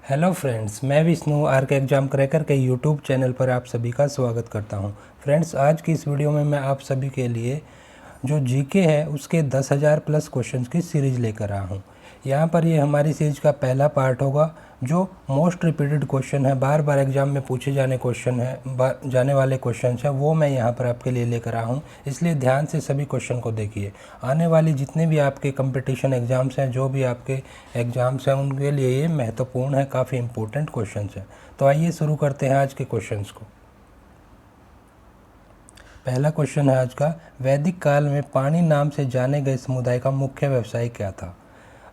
Hello friends, मैं Vishnu are के exam cracker के यूट्यूब चैनल पर आप सभी का स्वागत करता हूं। फ्रेंड्स, आज की इस वीडियो में मैं आप सभी के लिए जो जीके है उसके 10,000 प्लस क्वेश्चंस की सीरीज़ लेकर आया हूं। यहां पर ये हमारी सीरीज़ का पहला पार्ट होगा जो मोस्ट रिपीटेड क्वेश्चन है, बार बार एग्जाम में पूछे जाने क्वेश्चन है, जाने वाले क्वेश्चन है, वो मैं यहाँ पर आपके लिए लेकर आया हूँ। इसलिए ध्यान से सभी क्वेश्चन को देखिए। आने वाली जितने भी आपके कंपटीशन एग्ज़ाम्स हैं, जो भी आपके एग्ज़ाम्स हैं, उनके लिए ये महत्वपूर्ण है, काफ़ी इंपॉर्टेंट क्वेश्चन हैं। तो आइए शुरू करते हैं आज के क्वेश्चन को। पहला क्वेश्चन है आज का, वैदिक काल में पाणी नाम से जाने गए समुदाय का मुख्य व्यवसाय क्या था?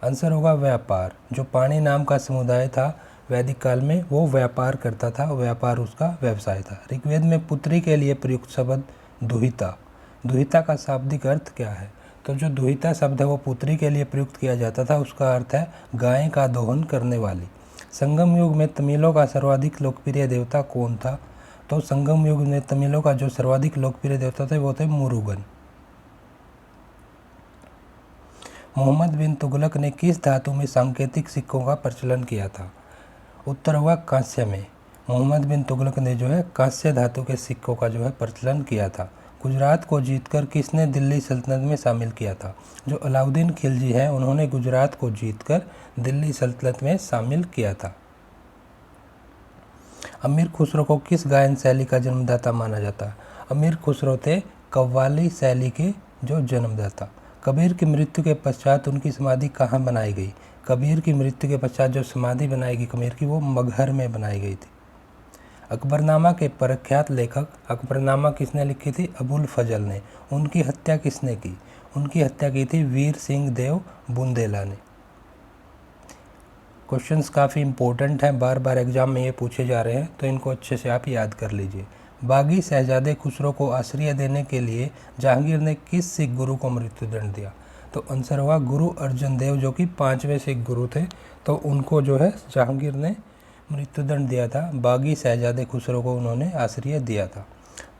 आंसर होगा व्यापार। जो पाणी नाम का समुदाय था वैदिक काल में, वो व्यापार करता था, व्यापार उसका व्यवसाय था। ऋग्वेद में पुत्री के लिए प्रयुक्त शब्द दुहिता। दुहिता का शाब्दिक अर्थ क्या है? तो जो दुहिता शब्द है वो पुत्री के लिए प्रयुक्त किया जाता था, उसका अर्थ है गाय का दोहन करने वाली। संगम युग में तमिलों का सर्वाधिक लोकप्रिय देवता कौन था? तो संगम युग में तमिलों का जो सर्वाधिक लोकप्रिय देवता थे वो थे मुरुगन। मोहम्मद बिन तुगलक ने किस धातु में सांकेतिक सिक्कों का प्रचलन किया था? उत्तर होगा कांस्य में। मोहम्मद बिन तुगलक ने जो है कांस्य धातु के सिक्कों का जो है प्रचलन किया था। गुजरात को जीतकर किसने दिल्ली सल्तनत में शामिल किया था? जो अलाउद्दीन खिलजी है, उन्होंने गुजरात को जीतकर दिल्ली सल्तनत में शामिल किया था। अमीर खुसरो को किस गायन शैली का जन्मदाता माना जाता है? अमीर खुसरो थे कव्वाली शैली के जो जन्मदाता। कबीर की मृत्यु के पश्चात उनकी समाधि कहाँ बनाई गई? कबीर की मृत्यु के पश्चात जो समाधि बनाई गई कबीर की, वो मगहर में बनाई गई थी। अकबरनामा के प्रख्यात लेखक, अकबरनामा किसने लिखी थी? अबुल फजल ने। उनकी हत्या किसने की? उनकी हत्या की थी वीर सिंह देव बुंदेला ने। क्वेश्चंस काफ़ी इंपॉर्टेंट हैं, बार बार एग्जाम में ये पूछे जा रहे हैं, तो इनको अच्छे से आप याद कर लीजिए। बागी शहजादे खुसरो को आश्रय देने के लिए जहांगीर ने किस सिख गुरु को मृत्युदंड दिया? तो आंसर हुआ गुरु अर्जन देव, जो कि 5वें सिख गुरु थे, तो उनको जो है जहांगीर ने मृत्युदंड दिया था। बागी शहजादे खुसरो को उन्होंने आश्रय दिया था।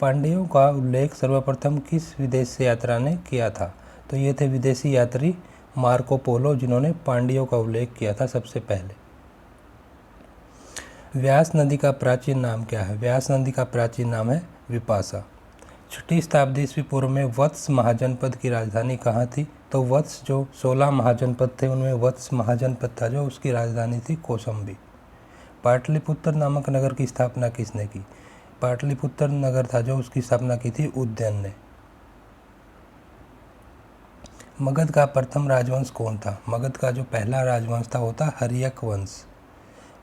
पांड्यों का उल्लेख सर्वप्रथम किस विदेशी यात्रा ने किया था? तो ये थे विदेशी यात्री मार्को पोलो, जिन्होंने पांड्यों का उल्लेख किया था सबसे पहले। व्यास नदी का प्राचीन नाम क्या है? व्यास नदी का प्राचीन नाम है विपाशा। 6वीं शताब्दी ईस्वी पूर्व में वत्स महाजनपद की राजधानी कहाँ थी? तो वत्स जो 16 महाजनपद थे उनमें वत्स महाजनपद था जो, उसकी राजधानी थी कौशाम्बी। पाटलिपुत्र नामक नगर की स्थापना किसने की? पाटलिपुत्र नगर था जो, उसकी स्थापना की थी उदयन ने। मगध का प्रथम राजवंश कौन था? मगध का जो पहला राजवंश था वो था हर्यक वंश।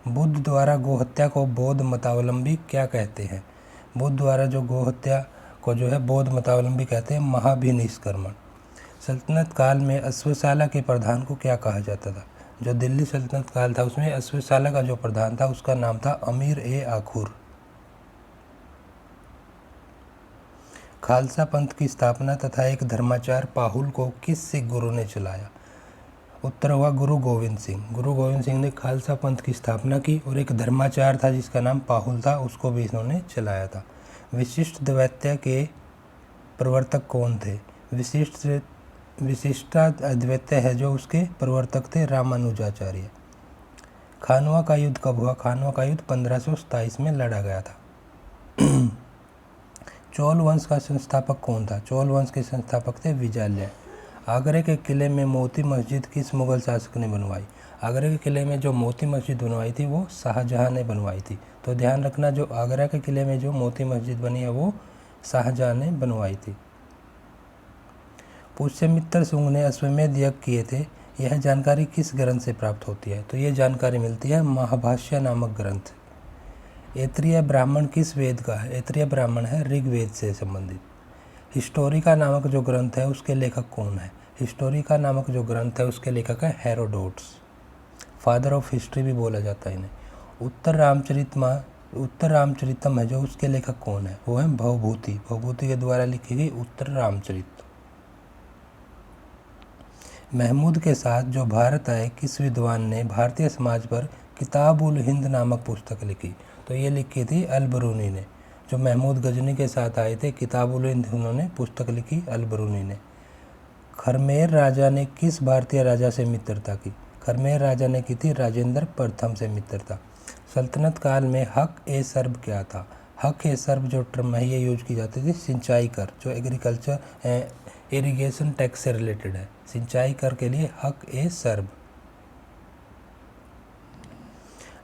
बुद्ध द्वारा गोहत्या को बौद्ध मतावलंबी क्या कहते हैं? बुद्ध द्वारा जो गोहत्या को जो है बौद्ध मतावलंबी कहते हैं महाभिनिष्क्रमण। सल्तनत काल में अश्वशाला के प्रधान को क्या कहा जाता था? जो दिल्ली सल्तनत काल था उसमें अश्वशाला का जो प्रधान था उसका नाम था अमीर ए आखुर। खालसा पंथ की स्थापना तथा एक धर्माचार पाहुल को किस सिख गुरु ने चलाया? उत्तर हुआ गुरु गोविंद सिंह। गुरु गोविंद सिंह ने खालसा पंथ की स्थापना की, और एक धर्माचार था जिसका नाम पाहुल था, उसको भी इन्होंने चलाया था। विशिष्ट द्वैत के प्रवर्तक कौन थे? विशिष्टा अद्वैत है जो, उसके प्रवर्तक थे रामानुजाचार्य। खानवा का युद्ध कब हुआ? खानवा का युद्ध 1527 में लड़ा गया था। चोल वंश का संस्थापक कौन था? चोल वंश के संस्थापक थे विजयालय। आगरे के किले में मोती मस्जिद किस मुगल शासक ने बनवाई? आगरे के किले में जो मोती मस्जिद बनवाई थी वो शाहजहां ने बनवाई थी। तो ध्यान रखना, जो आगरा के किले में जो मोती मस्जिद बनी है वो शाहजहां ने बनवाई थी। पुष्यमित्र शुंग ने अश्वमेध यज्ञ किए थे, यह जानकारी किस ग्रंथ से प्राप्त होती है? तो ये जानकारी मिलती है महाभाष्य नामक ग्रंथ। ऐत्रेय ब्राह्मण किस वेद का है? ऐत्रेय ब्राह्मण है ऋग्वेद से संबंधित। हिस्टोरिका नामक जो ग्रंथ है उसके लेखक कौन है? हिस्टोरिका नामक जो ग्रंथ है उसके लेखक है हेरोडोट्स। फादर ऑफ हिस्ट्री भी बोला जाता है इन्हें। उत्तर रामचरितम है जो, उसके लेखक कौन है? वो है भवभूति। भवभूति के द्वारा लिखी गई उत्तर रामचरित। महमूद के साथ जो भारत आए किस विद्वान ने भारतीय समाज पर किताब उल हिंद नामक पुस्तक लिखी? तो ये लिखी थी अल-बरूनी ने। जो महमूद गजनी के साथ आए थे, किताब उल हिंद उन्होंने पुस्तक लिखी अल-बरूनी ने। खरमेर राजा ने किस भारतीय राजा से मित्रता की? खरमेर राजा ने की थी राजेंद्र प्रथम से मित्रता। सल्तनत काल में हक ए सर्ब क्या था? हक ए सर्ब जो टर्म है ये यूज की जाती थी सिंचाई कर, जो एग्रीकल्चर इरिगेशन टैक्स से रिलेटेड है। सिंचाई कर के लिए हक ए सर्ब।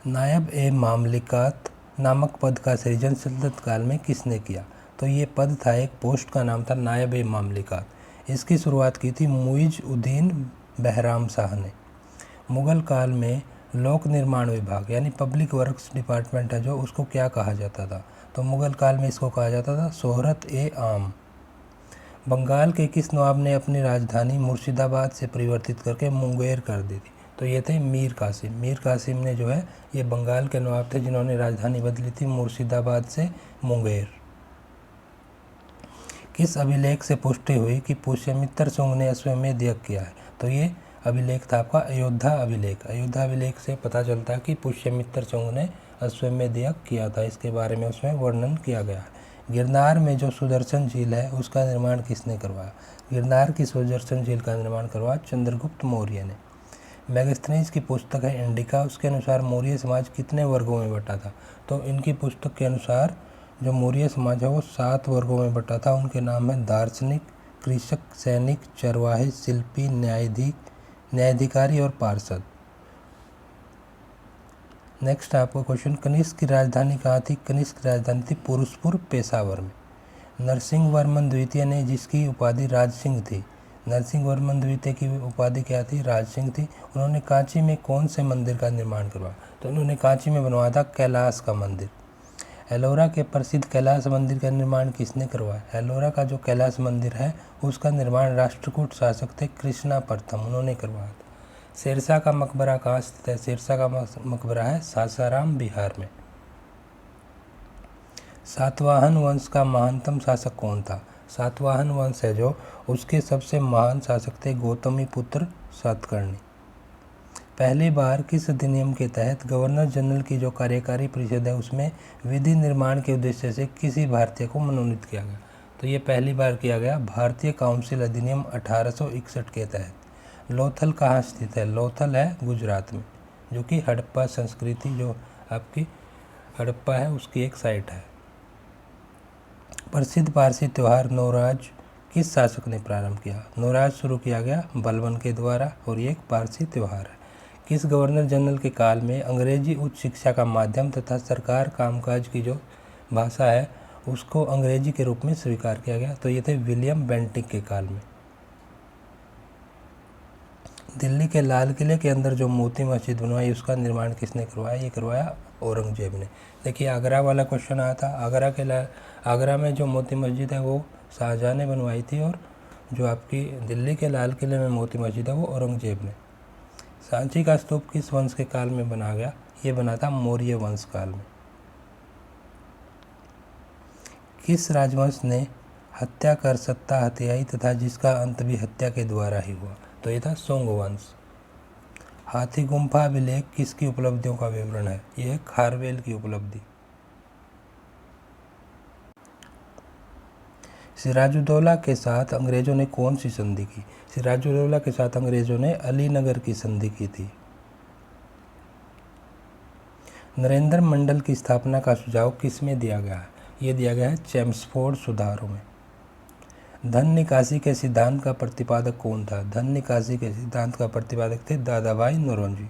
नायब ए मामलिकात नामक पद का सृजन सल्तनत काल में किसने किया? तो ये पद था, एक पोस्ट का नाम था नायब ए मामलिकात। इसकी शुरुआत की थी मुइज उद्दीन बहराम शाह ने। मुग़ल काल में लोक निर्माण विभाग यानी पब्लिक वर्क्स डिपार्टमेंट है जो, उसको क्या कहा जाता था? तो मुग़ल काल में इसको कहा जाता था शोहरत ए आम। बंगाल के किस नवाब ने अपनी राजधानी मुर्शिदाबाद से परिवर्तित करके मुंगेर कर दी थी? तो ये थे मीर कासिम। मीर कासिम ने जो है ये बंगाल के नवाब थे जिन्होंने राजधानी बदली थी मुर्शिदाबाद से मुंगेर। किस अभिलेख से पुष्टि हुई कि पुष्यमित्र शुंग ने अश्वमेध यज्ञ किया है? तो ये अभिलेख था आपका अयोध्या अभिलेख। अयोध्या अभिलेख से पता चलता है कि पुष्यमित्र शुंग ने अश्वमेध यज्ञ किया था, इसके बारे में उसमें वर्णन किया गया है। गिरनार में जो सुदर्शन झील है उसका निर्माण किसने करवाया? गिरनार की सुदर्शन झील का निर्माण करवाया चंद्रगुप्त मौर्य ने। मैगस्थनीज की पुस्तक है इंडिका, उसके अनुसार मौर्य समाज कितने वर्गों में बटा था? तो इनकी पुस्तक के अनुसार जो मौर्य समाज है वो 7 वर्गों में बटा था। उनके नाम है दार्शनिक, कृषक, सैनिक, चरवाहे, शिल्पी, न्यायाधिकारी और पार्षद। नेक्स्ट आपका क्वेश्चन, कनिष्क की राजधानी कहाँ थी? कनिष्क की राजधानी थी पुरुषपुर, पेशावर में। नरसिंह वर्मन द्वितीय ने जिसकी उपाधि राज सिंह थी, नरसिंह वर्मन द्वितीय की उपाधि क्या थी? राज सिंह थी। उन्होंने कांची में कौन से मंदिर का निर्माण करवाया? तो उन्होंने कांची में बनवाया था कैलाश का मंदिर। एलोरा के प्रसिद्ध कैलाश मंदिर का निर्माण किसने करवाया? एलोरा का जो कैलाश मंदिर है उसका निर्माण राष्ट्रकूट शासक थे कृष्णा प्रथम, उन्होंने करवाया था। शेरशाह का मकबरा कहाँ स्थित है? शेरशाह का मकबरा है सासाराम, बिहार में। सातवाहन वंश का महानतम शासक कौन था? सातवाहन वंश है जो, उसके सबसे महान शासक थे गौतमी पुत्र सातकर्णी। पहली बार किस अधिनियम के तहत गवर्नर जनरल की जो कार्यकारी परिषद है उसमें विधि निर्माण के उद्देश्य से किसी भारतीय को मनोनीत किया गया? तो ये पहली बार किया गया भारतीय काउंसिल अधिनियम 1861 के तहत। लोथल कहाँ स्थित है? लोथल है गुजरात में, जो कि हड़प्पा संस्कृति जो आपकी हड़प्पा है उसकी एक साइट है। प्रसिद्ध पारसी त्यौहार नवराज किस शासक ने प्रारंभ किया? नवराज शुरू किया गया बलबन के द्वारा और ये एक पारसी त्यौहार है। किस गवर्नर जनरल के काल में अंग्रेजी उच्च शिक्षा का माध्यम तथा सरकार कामकाज की जो भाषा है उसको अंग्रेजी के रूप में स्वीकार किया गया? तो ये थे विलियम बेंटिक के काल में। दिल्ली के लाल किले के अंदर जो मोती मस्जिद बनवाई उसका निर्माण किसने करवाया? ये करवाया औरंगजेब ने। देखिए आगरा वाला क्वेश्चन आया था, आगरा में जो मोती मस्जिद है वो शाहजहाँ ने बनवाई थी और जो आपकी दिल्ली के लाल किले में मोती मस्जिद है वो औरंगजेब ने। सांची का स्तूप किस वंश के काल में बना गया? ये बना था मौर्य वंश काल में। किस राजवंश ने हत्या कर सत्ता हथियाई तथा जिसका अंत भी हत्या के द्वारा ही हुआ? तो ये था सोंग वंश। हाथी गुम्फा अभिलेख किसकी उपलब्धियों का विवरण है? यह है खारवेल की उपलब्धि। सिराजुद्दौला के साथ अंग्रेजों ने कौन सी संधि की? सिराजुद्दौला के साथ अंग्रेजों ने अलीनगर की संधि की थी। नरेंद्र मंडल की स्थापना का सुझाव किसमें दिया गया है? ये दिया गया है चेम्सफोर्ड सुधारों में। धन निकासी के सिद्धांत का प्रतिपादक कौन था? धन निकासी के सिद्धांत का प्रतिपादक थे दादाभाई नौरोजी।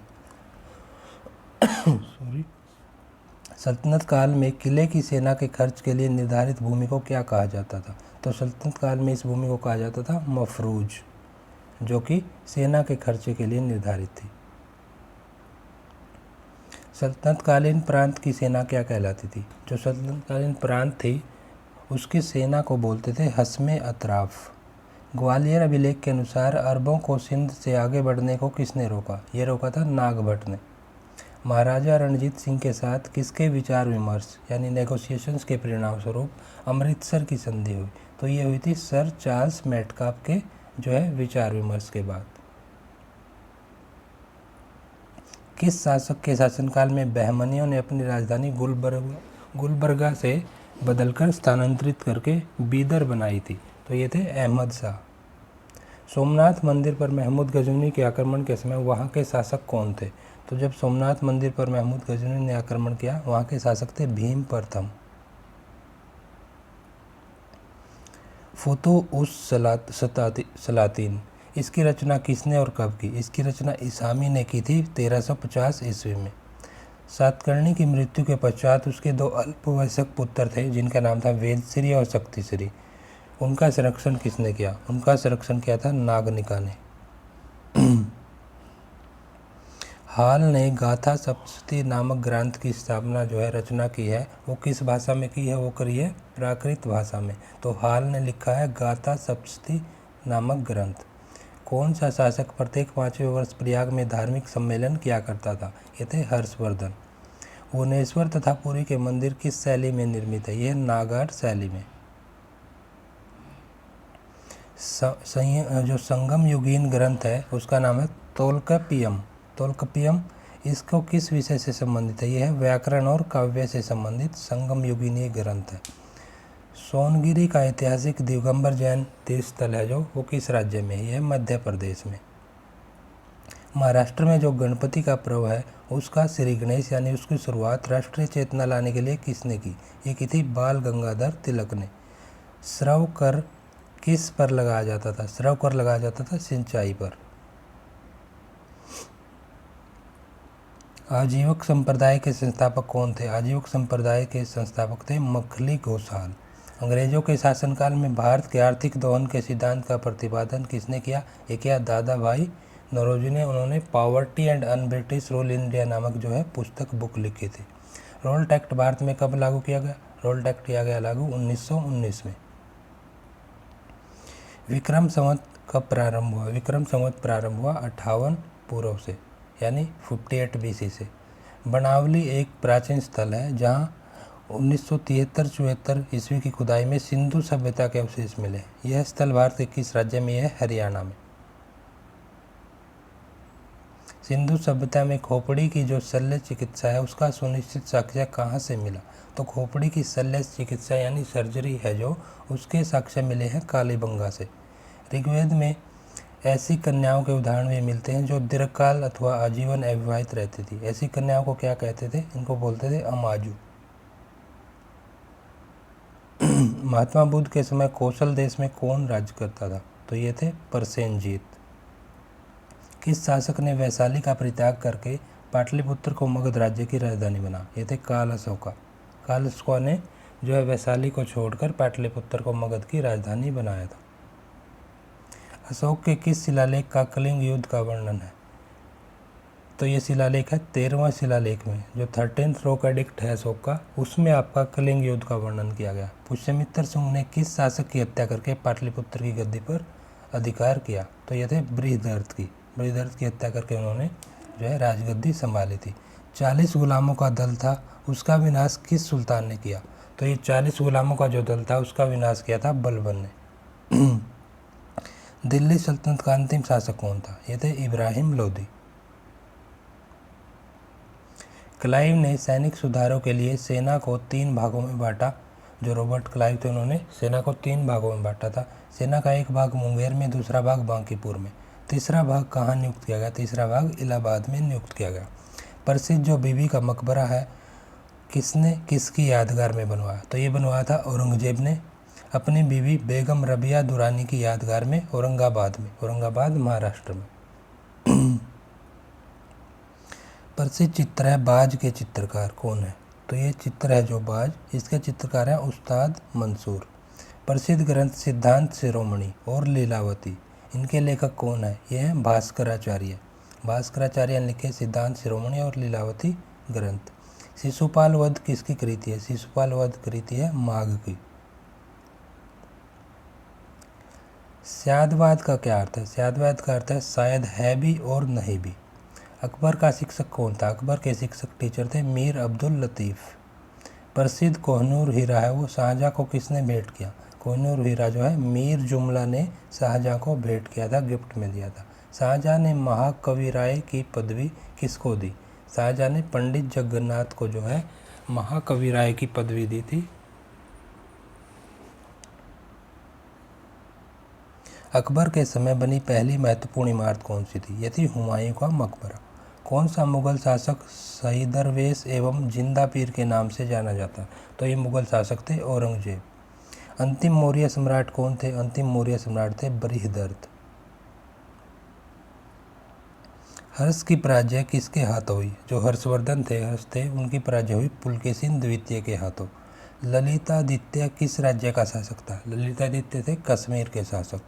सल्तनत काल में किले की सेना के खर्च के लिए निर्धारित भूमि को क्या कहा जाता था? तो सल्तनत काल में इस भूमि को कहा जाता था मफरूज, जो कि सेना के खर्चे के लिए निर्धारित थी। सल्तनतकालीन प्रांत की सेना क्या कहलाती थी? जो सल्तनतकालीन प्रांत थी उसकी सेना को बोलते थे हस्मे अतराफ। ग्वालियर अभिलेख के अनुसार अरबों को सिंध से आगे बढ़ने को किसने रोका? ये रोका था नागभट्ट ने। महाराजा रणजीत सिंह के साथ किसके विचार विमर्श यानी नेगोशिएशंस के परिणाम स्वरूप अमृतसर की संधि हुई? तो ये हुई थी सर चार्ल्स मेटकाफ के जो है विचार विमर्श के बाद। किस शासक के शासनकाल में बहमनियों ने अपनी राजधानी गुलबर्गा से बदलकर स्थानांतरित करके बीदर बनाई थी? तो ये थे अहमद शाह। सोमनाथ मंदिर पर महमूद गजनवी के आक्रमण के समय वहाँ के शासक कौन थे? तो जब सोमनाथ मंदिर पर महमूद गजनवी ने आक्रमण किया, वहाँ के शासक थे भीम प्रथम। फुतुह-उस सलातीन, इसकी रचना किसने और कब की? इसकी रचना इसामी ने की थी 1350 ईस्वी में। सातकर्णी की मृत्यु के पश्चात उसके 2 अल्पवयस्क पुत्र थे जिनका नाम था वेदश्री और शक्तिश्री। उनका संरक्षण किसने किया? उनका संरक्षण किया था नागनिका ने। हाल ने गाथा सप्तशती नामक ग्रंथ की स्थापना जो है रचना की है, वो किस भाषा में की है? वो करी है प्राकृत भाषा में। तो हाल ने लिखा है गाथा सप्तशती नामक ग्रंथ। कौन सा शासक प्रत्येक 5वें वर्ष प्रयाग में धार्मिक सम्मेलन किया करता था? ये थे हर्षवर्धन। भुवनेश्वर तथा पुरी के मंदिर किस शैली में निर्मित है? यह नागार शैली में। जो संगम युगीन ग्रंथ है उसका नाम है तोल्काप्पियम। तोल्काप्पियम इसको किस विषय से संबंधित है? यह है व्याकरण और काव्य से संबंधित संगम युगीन ये ग्रंथ है। सोनगिरी का ऐतिहासिक दिगंबर जैन तीर्थ स्थल है जो, वो किस राज्य में है? यह मध्य प्रदेश में। महाराष्ट्र में जो गणपति का पर्व है उसका श्री गणेश यानी उसकी शुरुआत राष्ट्रीय चेतना लाने के लिए किसने की? ये की थी बाल गंगाधर तिलक ने। श्रव कर किस पर लगाया जाता था? श्रव कर लगाया जाता था सिंचाई पर। आजीवक संप्रदाय के संस्थापक कौन थे? आजीवक संप्रदाय के संस्थापक थे मखली घोषाल। अंग्रेजों के शासनकाल में भारत के आर्थिक दोहन के सिद्धांत का प्रतिपादन किसने किया? ये किया दादा भाई नौरोजी ने। उन्होंने poverty and un British rule in India नामक जो है पुस्तक बुक लिखी थी। रोल्ट एक्ट भारत में कब लागू किया गया? रोल्ट एक्ट किया गया लागू 1919 में। विक्रम संवत कब प्रारंभ हुआ? विक्रम संवत प्रारंभ हुआ 58 पूर्व से यानी 58 BC से। बनावली एक प्राचीन स्थल है जहाँ 1973-74 ईस्वी की खुदाई में सिंधु सभ्यता के अवशेष मिले। यह स्थल भारत के किस राज्य में है? हरियाणा में। सिंधु सभ्यता में खोपड़ी की जो शल्य चिकित्सा है उसका सुनिश्चित साक्ष्य कहाँ से मिला? तो खोपड़ी की शल्य चिकित्सा यानी सर्जरी है जो, उसके साक्ष्य मिले हैं कालीबंगा से। ऋग्वेद में ऐसी कन्याओं के उदाहरण भी मिलते हैं जो दीर्घकाल अथवा आजीवन अविवाहित रहती थी। ऐसी कन्याओं को क्या कहते थे? इनको बोलते थे अमाजू। महात्मा बुद्ध के समय कौशल देश में कौन राज्य करता था? तो ये थे प्रसेनजीत। किस शासक ने वैशाली का परित्याग करके पाटलिपुत्र को मगध राज्य की राजधानी बना? ये थे काल अशोका। काल अशोका ने जो है वैशाली को छोड़कर पाटलिपुत्र को मगध की राजधानी बनाया था। अशोक के किस शिलालेख का कलिंग युद्ध का वर्णन है? तो ये शिलालेख है 13वां शिलालेख में, जो 13th रोक एडिक्ट है अशोक का, उसमें आपका कलिंग युद्ध का वर्णन किया गया। पुष्यमित्र शुंग ने किस शासक की हत्या करके पाटलिपुत्र की गद्दी पर अधिकार किया? तो ये थे बृहदर्थ की। बृहदर्थ की हत्या करके उन्होंने जो है राजगद्दी संभाली थी। 40 गुलामों का दल था, उसका विनाश किस सुल्तान ने किया? तो ये 40 गुलामों का जो दल था उसका विनाश किया था बलबन ने। दिल्ली सल्तनत का अंतिम शासक कौन था? ये थे इब्राहिम लोदी। क्लाइव ने सैनिक सुधारों के लिए सेना को 3 भागों में बांटा। जो रॉबर्ट क्लाइव थे उन्होंने सेना को 3 भागों में बांटा था। सेना का एक भाग मुंगेर में, दूसरा भाग बांकीपुर में, तीसरा भाग कहाँ नियुक्त किया गया? तीसरा भाग इलाहाबाद में नियुक्त किया गया। प्रसिद्ध जो बीबी का मकबरा है किसने किसकी यादगार में बनवाया? तो ये बनवाया था औरंगजेब ने अपनी बीवी बेगम रबिया दुरानी की यादगार में, औरंगाबाद में, औरंगाबाद महाराष्ट्र में। प्रसिद्ध चित्र है बाज के चित्रकार कौन है? तो ये चित्र है जो बाज, इसके चित्रकार हैं उस्ताद मंसूर। प्रसिद्ध ग्रंथ सिद्धांत शिरोमणि और लीलावती, इनके लेखक कौन है? ये हैं भास्कराचार्य। भास्कराचार्य ने लिखे सिद्धांत शिरोमणि और लीलावती ग्रंथ। शिशुपाल वध किसकी कृति है? शिशुपाल वध कृति है माघ की। स्यादवाद का क्या अर्थ है? स्यादवाद का अर्थ है शायद है भी और नहीं भी। अकबर का शिक्षक कौन था? अकबर के शिक्षक टीचर थे मीर अब्दुल लतीफ़। प्रसिद्ध कोहनूर हीरा है वो शाहजहाँ को किसने भेंट किया? कोहनूर हीरा जो है मीर जुमला ने शाहजहाँ को भेंट किया था, गिफ्ट में दिया था। शाहजहाँ ने महाकवि राय की पदवी किसको दी? शाहजहाँ ने पंडित जगन्नाथ को जो है महाकवि राय की पदवी दी थी। अकबर के समय बनी पहली महत्वपूर्ण इमारत कौन सी थी? ये थी हुमायूं का मकबरा। कौन सा मुगल शासक सईदरवेश एवं जिंदा पीर के नाम से जाना जाता? तो ये मुगल शासक थे औरंगजेब। अंतिम मौर्य सम्राट कौन थे? अंतिम मौर्य सम्राट थे बृहदर्थ। हर्ष की पराजय किसके हाथों हुई? जो हर्षवर्धन थे, हर्ष थे, उनकी पराजय हुई पुलकेशिन द्वितीय के हाथों। ललितादित्य किस राज्य का शासक था? ललितादित्य थे कश्मीर के शासक।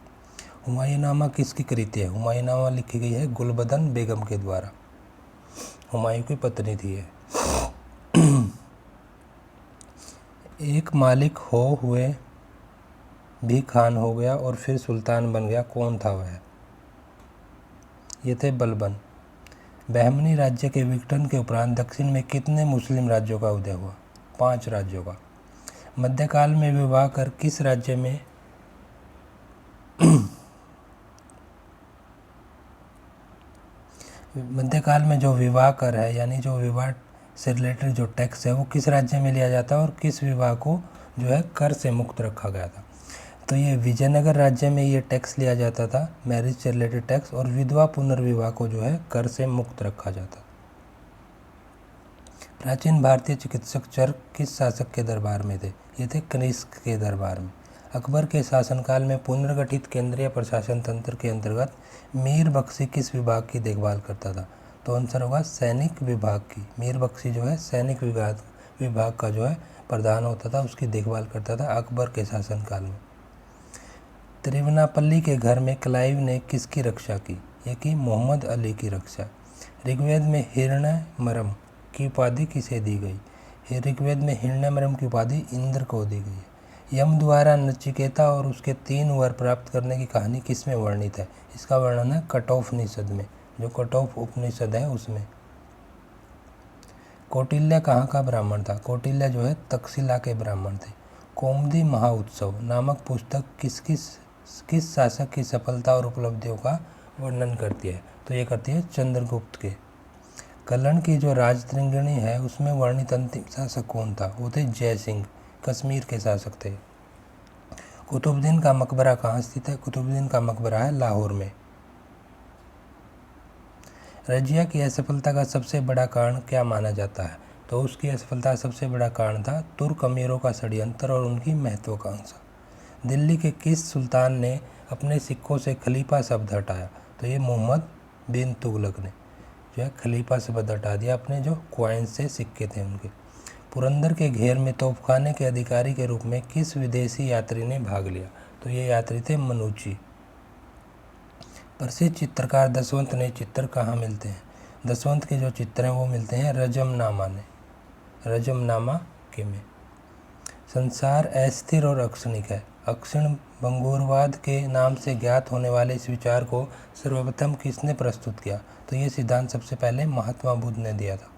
हुमायूंनामा किसकी कृति है? हुमायूंनामा लिखी गई है गुलबदन बेगम के द्वारा। हुमायूं की पत्नी थी ये। एक मालिक हो हुए भी खान हो गया और फिर सुल्तान बन गया, कौन था वह? ये थे बलबन। बहमनी राज्य के विघटन के उपरांत दक्षिण में कितने मुस्लिम राज्यों का उदय हुआ? 5 राज्यों का। मध्यकाल में विवाह कर किस राज्य में मध्यकाल में जो विवाह कर है, यानी जो विवाह से रिलेटेड जो टैक्स है, वो किस राज्य में लिया जाता है और किस विवाह को जो है कर से मुक्त रखा गया था? तो ये विजयनगर राज्य में ये टैक्स लिया जाता था, मैरिज से रिलेटेड टैक्स, और विधवा पुनर्विवाह को जो है कर से मुक्त रखा जाता। प्राचीन भारतीय चिकित्सक चरक किस शासक के दरबार में थे? ये थे कनिष्क के दरबार में। अकबर के शासनकाल में पुनर्गठित केंद्रीय प्रशासन तंत्र के अंतर्गत मीर बख्शी किस विभाग की देखभाल करता था? तो आंसर होगा सैनिक विभाग की। मीर बख्शी जो है सैनिक विभाग का जो है प्रधान होता था, उसकी देखभाल करता था अकबर के शासनकाल में। त्रिवनापल्ली के घर में क्लाइव ने किसकी रक्षा की? ये की मोहम्मद अली की रक्षा। ऋग्वेद में हिरण्यमरम की उपाधि किसे दी गई? ऋग्वेद में हिरण्यमरम की उपाधि इंद्र को दी गई है। यम द्वारा नचिकेता और उसके 3 वर प्राप्त करने की कहानी किसमें वर्णित है? इसका वर्णन है कठोपनिषद में, जो कठोप उपनिषद है उसमें। कौटिल्य कहाँ का ब्राह्मण था? कौटिल्य जो है तक्षशिला के ब्राह्मण थे। कौमुदी महाउत्सव नामक पुस्तक किस शासक की सफलता और उपलब्धियों का वर्णन करती है? तो ये करती है चंद्रगुप्त के। कल्याण की जो राजतरंगिणी है उसमें वर्णित अंतिम शासक कौन था? वो थे जय सिंह, कश्मीर के शासक थे। कुतुबुद्दीन का मकबरा कहाँ स्थित है? कुतुबुद्दीन का मकबरा है लाहौर में। रजिया की असफलता का सबसे बड़ा कारण क्या माना जाता है? तो उसकी असफलता का सबसे बड़ा कारण था तुर्क अमीरों का षड्यंत्र और उनकी महत्वाकांक्षा। दिल्ली के किस सुल्तान ने अपने सिक्कों से खलीफा शब्द हटाया? तो ये मोहम्मद बिन तुगलक ने जो है खलीफा शब्द हटा दिया अपने जो क्वाइंस से सिक्के थे उनके। पुरंदर के घेर में तोपखाने के अधिकारी के रूप में किस विदेशी यात्री ने भाग लिया? तो ये यात्री थे मनुची। प्रसिद्ध चित्रकार दशवंत ने चित्र कहाँ मिलते हैं? दशवंत के जो चित्र हैं वो मिलते हैं रजमनामा के में। संसार अस्थिर और अक्षणिक है। अक्षण भंगुरवाद के नाम से ज्ञात होने वाले इस विचार को सर्वप्रथम किसने प्रस्तुत किया? तो ये सिद्धांत सबसे पहले महात्मा बुद्ध ने दिया था।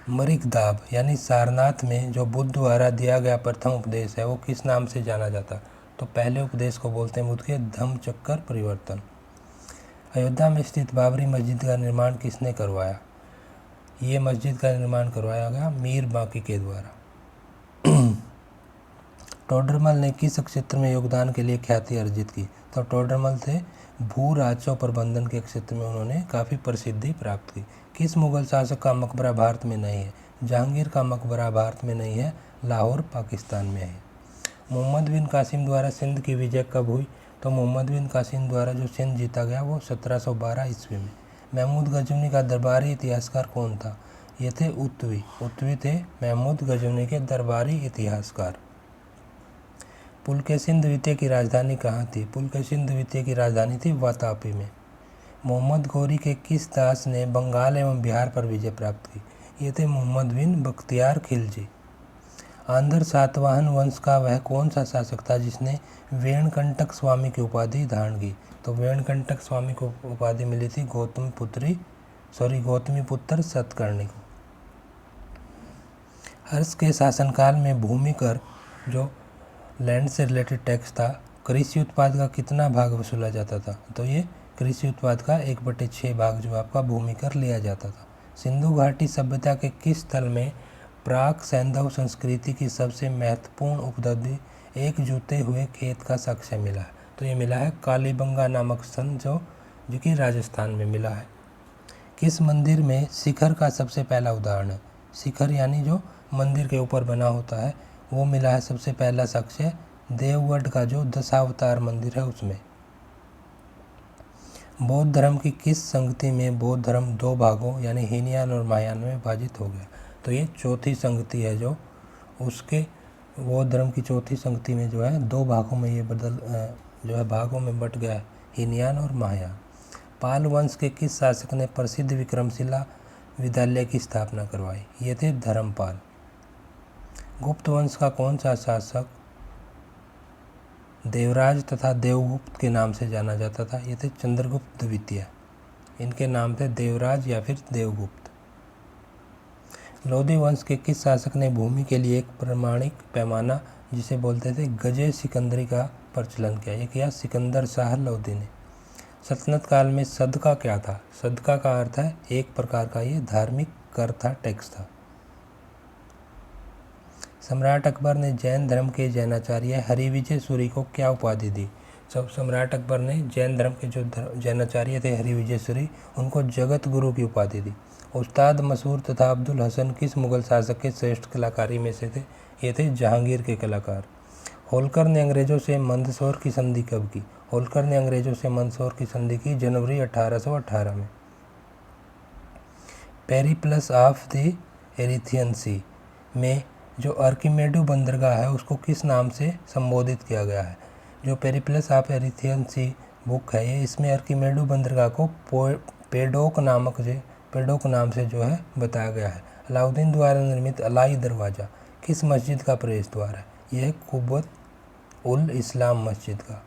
मरिकदाब यानी सारनाथ में जो बुद्ध द्वारा दिया गया प्रथम उपदेश है वो किस नाम से जाना जाता? तो पहले उपदेश को बोलते हैं बुद्ध के धम्मचक्र परिवर्तन। अयोध्या में स्थित बाबरी मस्जिद का निर्माण किसने करवाया? ये मस्जिद का निर्माण करवाया गया मीर बांकी के द्वारा। टोडरमल ने किस क्षेत्र में योगदान के लिए ख्याति अर्जित की? तो टोडरमल थे भू राजस्व प्रबंधन के क्षेत्र में उन्होंने काफ़ी प्रसिद्धि प्राप्त की। किस मुगल शासक का मकबरा भारत में नहीं है? जहांगीर का मकबरा भारत में नहीं है, लाहौर पाकिस्तान में है। मोहम्मद बिन कासिम द्वारा सिंध की विजय कब हुई? तो मोहम्मद बिन कासिम द्वारा जो सिंध जीता गया वो 1712 ईस्वी में। महमूद गजनवी का दरबारी इतिहासकार कौन था? ये थे उत्वी थे महमूद गजनवी के दरबारी इतिहासकार। पुलकेशिन द्वितीय की राजधानी कहाँ थी? पुलकेशिन द्वितीय की राजधानी थी वातापी में। मोहम्मद गौरी के किस दास ने बंगाल एवं बिहार पर विजय प्राप्त की? ये थे मोहम्मद बिन बख्तियार खिलजी। आंध्र सातवाहन वंश का वह कौन सा शासक था जिसने वेणकंटक स्वामी की उपाधि धारण की? तो वेणकंटक स्वामी को उपाधि मिली थी गौतमी पुत्र सतकर्णी को। हर्ष के शासनकाल में भूमि कर जो लैंड से रिलेटेड टैक्स था, कृषि उत्पाद का कितना भाग वसूला जाता था? तो ये कृषि उत्पाद का 1/6 भाग जो आपका भूमि कर लिया जाता था। सिंधु घाटी सभ्यता के किस स्थल में प्राक सैंधव संस्कृति की सबसे महत्वपूर्ण उपलब्धि एक जूते हुए खेत का साक्ष्य मिला है? तो ये मिला है कालीबंगा नामक स्थान जो कि राजस्थान में मिला है। किस मंदिर में शिखर का सबसे पहला उदाहरण है? शिखर यानी जो मंदिर के ऊपर बना होता है वो मिला है सबसे पहला साक्ष्य देवगढ़ का जो दशावतार मंदिर है उसमें। बौद्ध धर्म की किस संगति में बौद्ध धर्म दो भागों यानी हीनयान और महायान में विभाजित हो गया? तो ये चौथी संगति है जो उसके बौद्ध धर्म की चौथी संगति में जो है दो भागों में ये भागों में बट गया है, हीनयान और महायान। पाल वंश के किस शासक ने प्रसिद्ध विक्रमशिला विद्यालय की स्थापना करवाई? ये थे धर्मपाल। गुप्त वंश का कौन सा शासक देवराज तथा देवगुप्त के नाम से जाना जाता था? ये थे चंद्रगुप्त द्वितीय। इनके नाम थे देवराज या फिर देवगुप्त। लोधी वंश के किस शासक ने भूमि के लिए एक प्रमाणिक पैमाना जिसे बोलते थे गजे सिकंदरी का प्रचलन किया? ये किया सिकंदर शाह लोधी ने। सल्तनत काल में सदका क्या था? सदका का अर्थ है एक प्रकार का ये धार्मिक कर था, टैक्स था। सम्राट अकबर ने जैन धर्म के जैनाचार्य हरिविजय सूरी को क्या उपाधि दी? सम्राट अकबर ने जैन धर्म के जो जैनाचार्य थे हरिविजय सूरी उनको जगत गुरु की उपाधि दी। उस्ताद मसूर तथा अब्दुल हसन किस मुगल शासक के श्रेष्ठ कलाकारी में से थे? ये थे जहांगीर के कलाकार। होलकर ने अंग्रेजों से मंदसौर की संधि कब की? होलकर ने अंग्रेजों से मंदसौर की संधि की जनवरी 1818 में। पेरिप्लस ऑफ द एरिथियन सी में जो आर्किमेडीज बंदरगाह है उसको किस नाम से संबोधित किया गया है? जो पेरिप्लस ऑफ एरिथियन सी बुक है ये इसमें आर्किमेडीज बंदरगाह को पेडोक नाम से जो है बताया गया है। अलाउद्दीन द्वारा निर्मित अलाई दरवाज़ा किस मस्जिद का प्रवेश द्वार है? यह कुब्बत उल इस्लाम मस्जिद का।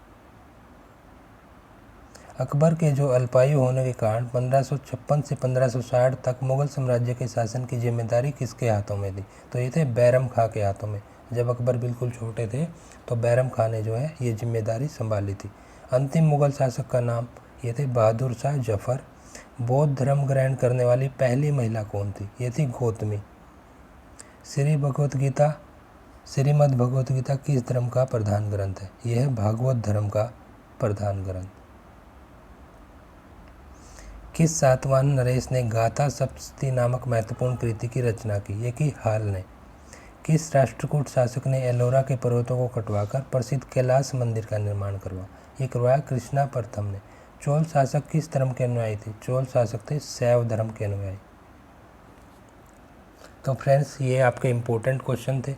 अकबर के जो अल्पायु होने के कारण 1556 से 1560 तक मुगल साम्राज्य के शासन की जिम्मेदारी किसके हाथों में थी? तो ये थे बैरम खां के हाथों में। जब अकबर बिल्कुल छोटे थे तो बैरम खां ने जो है ये जिम्मेदारी संभाली थी। अंतिम मुगल शासक का नाम? ये थे बहादुर शाह जफर। बौद्ध धर्म ग्रहण करने वाली पहली महिला कौन थी? ये थी गौतमी। श्रीमद् भगवत गीता किस धर्म का प्रधान ग्रंथ है? यह है भागवत धर्म का प्रधान ग्रंथ। किस सातवाहन नरेश ने गाथा सप्तशती नामक महत्वपूर्ण कृति की रचना की? ये की हाल ने। किस राष्ट्रकूट शासक ने एलोरा के पर्वतों को कटवाकर प्रसिद्ध कैलाश मंदिर का निर्माण करवाया? ये करवाया कृष्णा प्रथम ने। चोल शासक किस धर्म के अनुयायी थे? चोल शासक थे शैव धर्म के अनुयायी। तो फ्रेंड्स ये आपके इम्पोर्टेंट क्वेश्चन थे,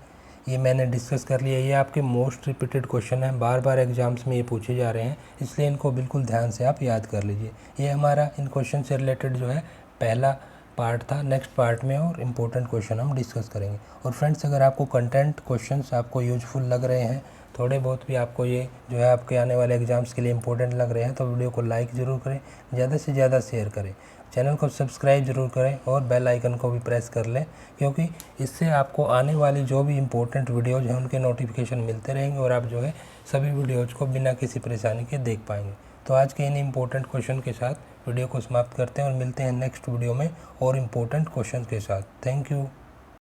ये मैंने डिस्कस कर लिया। ये आपके मोस्ट रिपीटेड क्वेश्चन हैं, बार बार एग्जाम्स में ये पूछे जा रहे हैं, इसलिए इनको बिल्कुल ध्यान से आप याद कर लीजिए। ये हमारा इन क्वेश्चन से रिलेटेड जो है पहला पार्ट था। नेक्स्ट पार्ट में और इम्पोर्टेंट क्वेश्चन हम डिस्कस करेंगे। और फ्रेंड्स अगर आपको कंटेंट क्वेश्चंस आपको यूजफुल लग रहे हैं, थोड़े बहुत भी आपको ये जो है आपके आने वाले एग्जाम्स के लिए इंपॉर्टेंट लग रहे हैं, तो वीडियो को लाइक ज़रूर करें, ज़्यादा से ज़्यादा शेयर करें, चैनल को सब्सक्राइब जरूर करें और बेल आइकन को भी प्रेस कर लें, क्योंकि इससे आपको आने वाली जो भी इम्पोर्टेंट वीडियोज़ हैं उनके नोटिफिकेशन मिलते रहेंगे और आप जो है सभी वीडियोज़ को बिना किसी परेशानी के देख पाएंगे। तो आज के इन इम्पोर्टेंट क्वेश्चन के साथ वीडियो को समाप्त करते हैं और मिलते हैं नेक्स्ट वीडियो में और इम्पोर्टेंट क्वेश्चन के साथ। Thank you.